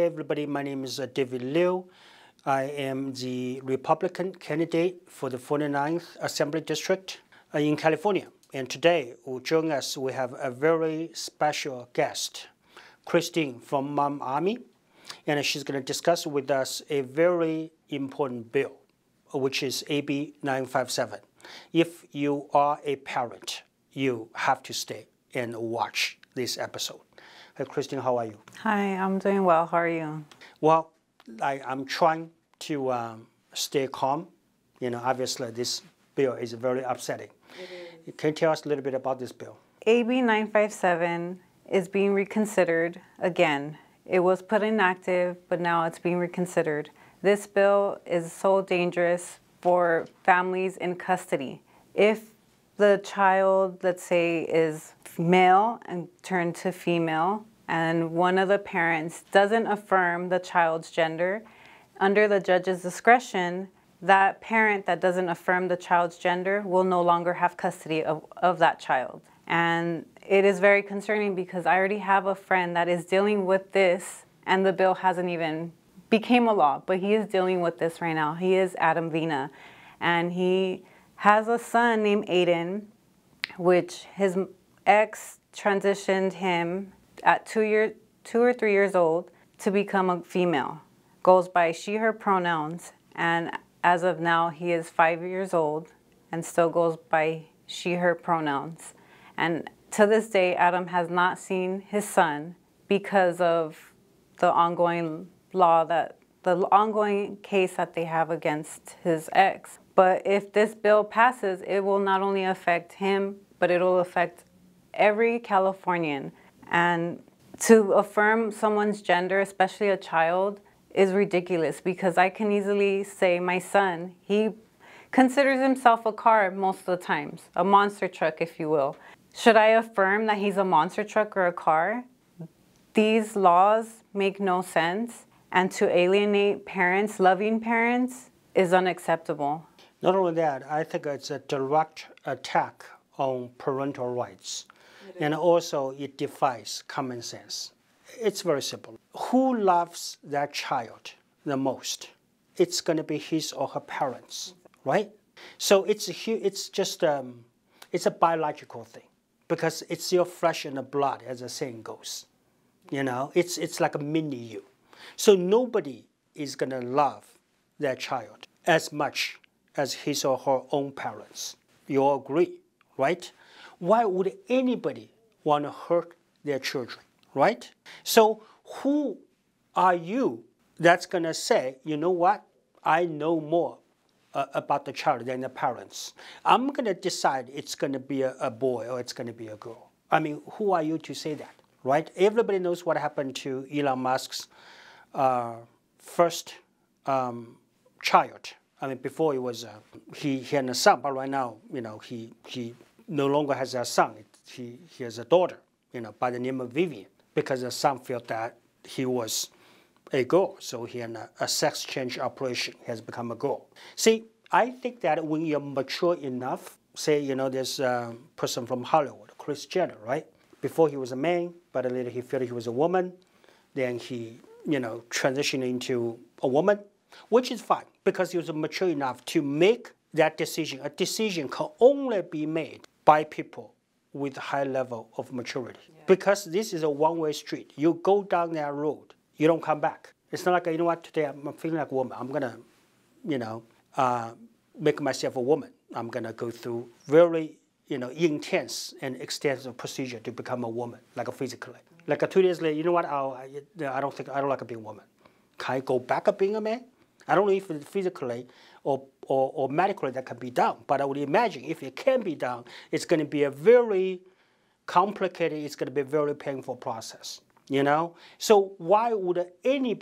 Hey everybody, my name is David Liu. I am the Republican candidate for the 49th Assembly District in California. And today, joining us, we have a very special guest, Christine from Mom Army. And she's going to discuss with us a very important bill, which is AB 957. If you are a parent, you have to stay and watch this episode. Hey, Christine, how are you? Hi, I'm doing well. How are you? Well, I'm trying to stay calm. You know, obviously this bill is very upsetting. Can you tell us a little bit about this bill? AB 957 is being reconsidered again. It was put inactive, but now it's being reconsidered. This bill is so dangerous for families in custody. If the child, let's say, is male and turned to female, and one of the parents doesn't affirm the child's gender, under the judge's discretion, that parent that doesn't affirm the child's gender will no longer have custody of that child. And it is very concerning because I already have a friend that is dealing with this, and the bill hasn't even became a law, but he is dealing with this right now. He is Adam Vina, and he has a son named Aiden, which his ex transitioned him at 2 or 3 years old to become a female. Goes by she, her pronouns, and as of now, he is 5 years old and still goes by she, her pronouns. And to this day, Adam has not seen his son because of the ongoing ongoing case that they have against his ex. But if this bill passes, it will not only affect him, but it will affect every Californian. And to affirm someone's gender, especially a child, is ridiculous because I can easily say my son, he considers himself a car most of the times, a monster truck, if you will. Should I affirm that he's a monster truck or a car? These laws make no sense, and to alienate parents, loving parents, is unacceptable. Not only that, I think it's a direct attack on parental rights. And also it defies common sense. It's very simple. Who loves that child the most? It's going to be his or her parents, right? So it's just it's a biological thing because it's your flesh and blood, as the saying goes. You know, it's like a mini you. So nobody is going to love their child as much as his or her own parents. You all agree, right? Why would anybody want to hurt their children, right? So who are you that's going to say, you know what, I know more about the child than the parents. I'm going to decide it's going to be a boy or it's going to be a girl. I mean, who are you to say that, right? Everybody knows what happened to Elon Musk's first child. I mean, before it was he had a son, but right now, you know, he no longer has a son. He has a daughter, you know, by the name of Vivian, because the son felt that he was a girl, so he had a sex change operation. He has become a girl. See, I think that when you're mature enough, say, you know, there's a person from Hollywood, Kris Jenner, right? Before he was a man, but later he felt he was a woman. Then he, you know, transitioned into a woman, which is fine because he was mature enough to make that decision. A decision can only be made by people with a high level of maturity. Yeah. Because this is a one-way street. You go down that road, you don't come back. It's not like, you know what, today I'm feeling like a woman. I'm going to, you know, make myself a woman. I'm going to go through very, you know, intense and extensive procedure to become a woman, like physically. Like 2 days later, you know what, I don't like being a woman. Can I go back to being a man? I don't know if physically or medically that can be done, but I would imagine if it can be done, it's going to be a very complicated, it's going to be a very painful process, you know? So why would any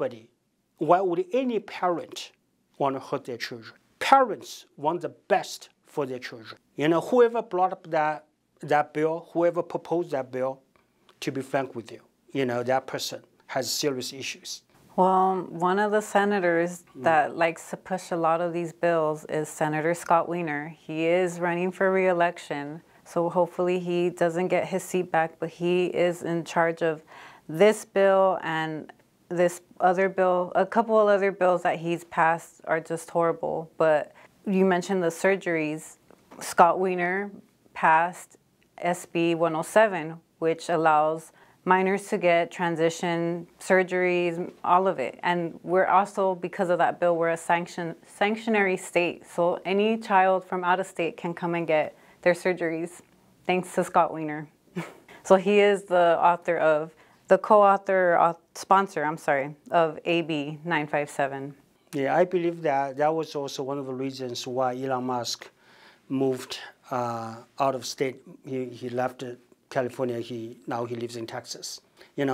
parent want to hurt their children? Parents want the best for their children. You know, whoever brought up that bill, whoever proposed that bill, to be frank with you, you know, that person has serious issues. Well, one of the senators that likes to push a lot of these bills is Senator Scott Wiener. He is running for re-election, so hopefully he doesn't get his seat back, but he is in charge of this bill and this other bill, a couple of other bills that he's passed are just horrible. But you mentioned the surgeries. Scott Wiener passed SB 107, which allows minors to get transition surgeries, all of it. And we're also, because of that bill, we're a sanctionary state. So any child from out of state can come and get their surgeries, thanks to Scott Wiener. So he is the sponsor of AB 957. Yeah, I believe that was also one of the reasons why Elon Musk moved out of state. He left California. Now he lives in Texas.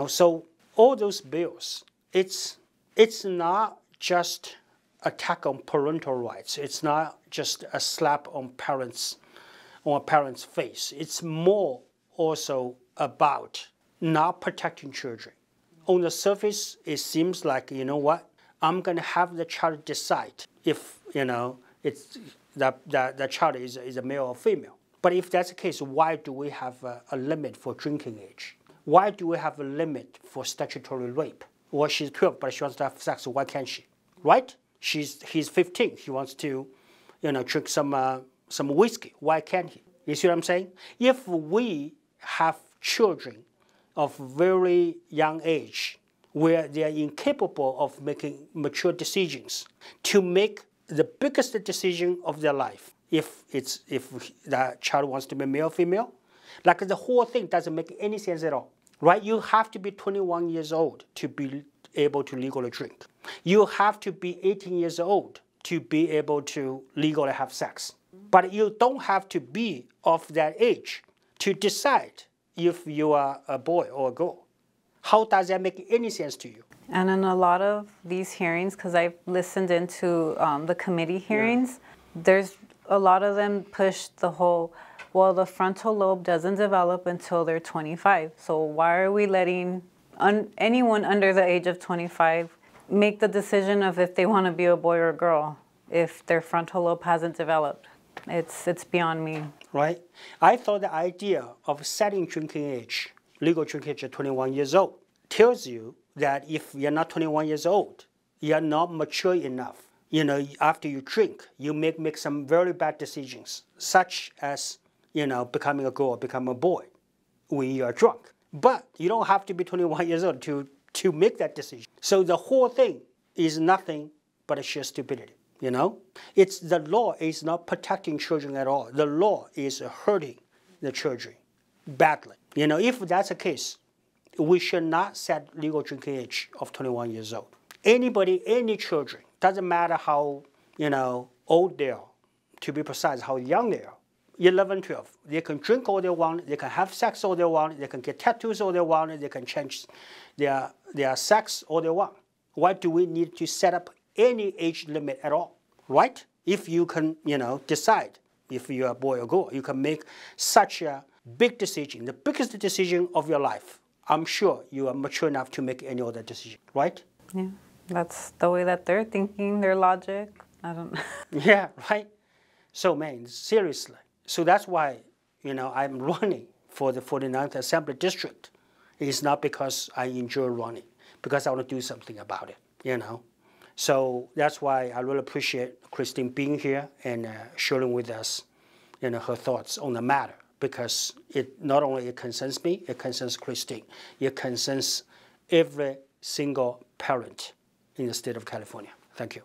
So all those bills, it's not just attack on parental rights. It's not just a slap on a parent's face. It's more also about not protecting children. On the surface, it seems like, you know what, I'm going to have the child decide if, it's the child is a male or female. But if that's the case, why do we have a limit for drinking age? Why do we have a limit for statutory rape? Well, she's 12, but she wants to have sex, so why can't she? Right? He's 15. He wants to, drink some whiskey. Why can't he? You see what I'm saying? If we have children of very young age where they are incapable of making mature decisions to make the biggest decision of their life, if the child wants to be male or female, like the whole thing doesn't make any sense at all, right? You have to be 21 years old to be able to legally drink. You have to be 18 years old to be able to legally have sex. But you don't have to be of that age to decide if you are a boy or a girl. How does that make any sense to you? And in a lot of these hearings, because I've listened into the committee hearings, there's a lot of them push the whole, well, the frontal lobe doesn't develop until they're 25. So why are we letting anyone under the age of 25 make the decision of if they want to be a boy or a girl if their frontal lobe hasn't developed? It's beyond me. Right? I thought the idea of setting drinking age, legal drinking age at 21 years old, tells you that if you're not 21 years old, you're not mature enough. After you drink, you make some very bad decisions, such as, becoming a girl or becoming a boy when you are drunk. But you don't have to be 21 years old to make that decision. So the whole thing is nothing but a sheer stupidity. It's the law is not protecting children at all. The law is hurting the children badly. If that's the case, we should not set legal drinking age of 21 years old. Anybody, any children, doesn't matter how, old they are, to be precise, how young they are, 11, 12, they can drink all they want, they can have sex all they want, they can get tattoos all they want, they can change their sex all they want. Why do we need to set up any age limit at all, right? If you can, decide if you're a boy or girl, you can make such a big decision, the biggest decision of your life. I'm sure you are mature enough to make any other decision, right? Yeah, that's the way that they're thinking, their logic. I don't know. Yeah, right? So, man, seriously. So that's why, I'm running for the 49th Assembly District. It's not because I enjoy running, because I want to do something about it, So that's why I really appreciate Christine being here and sharing with us, her thoughts on the matter, because it not only it concerns me, it concerns Christine. It concerns every single parent in the state of California. Thank you.